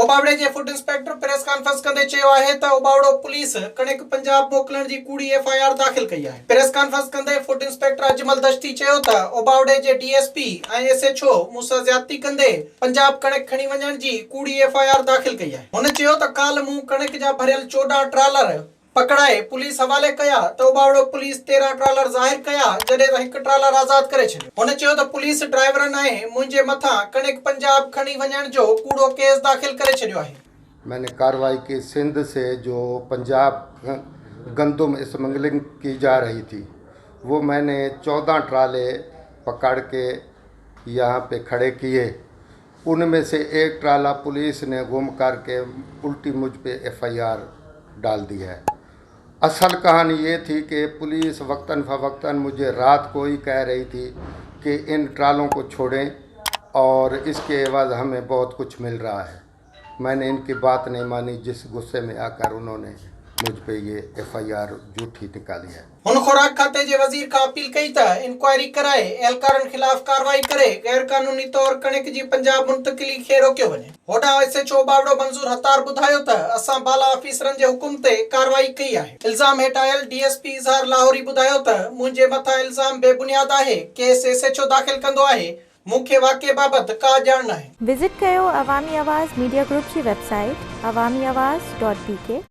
ओबावड़े जे food inspector press conference कंदे चयो आहे त ओबावड़ो पुलिस कणिक पंजाब मोकलण जी कूड़ी एफआईआर दाख़िल कई आहे। प्रेस कॉन्फ्रेंस कंदे फूड इंस्पेक्टर अजमल दश्ती चयो त ओबावड़े जे डीएसपी ऐं एसएचओ मूंसां ज्यादती कंदे पंजाब कणिक खणी वञण जी कूड़ी एफआईआर दाख़िल कई आहे। हुन चयो त काल मूं कणिक जा भरियल 14 ट्रालर पकड़ाए पुलिस हवाले कया त ओबावड़ो पुलिस 13 ट्रालर ज़ाहिर कया जॾहिं त हिकु ट्रालर आज़ाद करे छॾियो। हुन चयो त पुलिस ड्राइवरनि ऐं मुंहिंजे मथां कणिक पंजाब खणी वञण जो कूड़ो केस दाख़िल करे छॾियो आहे। मैंने कार्रवाई की सिंध से जो पंजाब गंदुम स्मगलिंग की जा रही थी वो मैंने 14 ट्राले पकड़ के यहाँ पे खड़े किए। उनमें से एक ट्राला पुलिस ने गुम करके उल्टी मुझ पे एफआईआर डाल दी है। असल कहानी ये थी कि पुलिस वक्तन फ़वक्तन मुझे रात को ही कह रही थी कि इन ट्रालों को छोड़ें और इसके एवज हमें बहुत कुछ मिल रहा है। मैंने इनकी बात नहीं मानी, जिस गुस्से में आकर उन्होंने मुझ पे ये एफआईआर झूठी निकाली है। हुन खुराक खाते जे वजीर का अपील कई त इंक्वायरी कराए एहलकारनि खिलाफ कार्रवाई करे गैर कानूनी तौर कणिक जी पंजाब मुंतकिली खे रोकियो वञे। होॾां एसएचओ बावड़ो मंजूर हतार ॿुधायो त असां बाला ऑफिसरनि जे हुकुम ते कार्रवाई कई आहे। इल्ज़ाम हेठि आयल डीएसपी इज़हार लाहौरी ॿुधायो त मुंहिंजे मथां इल्ज़ाम बेबुनियाद आहे। केस एसएचओ दाख़िल कंदो आहे। मूंखे वाक़े बाबति का ॼाण नाहे। विजिट कयो अवामी आवाज़ मीडिया ग्रुप जी वेबसाइट awamiawaz.pk।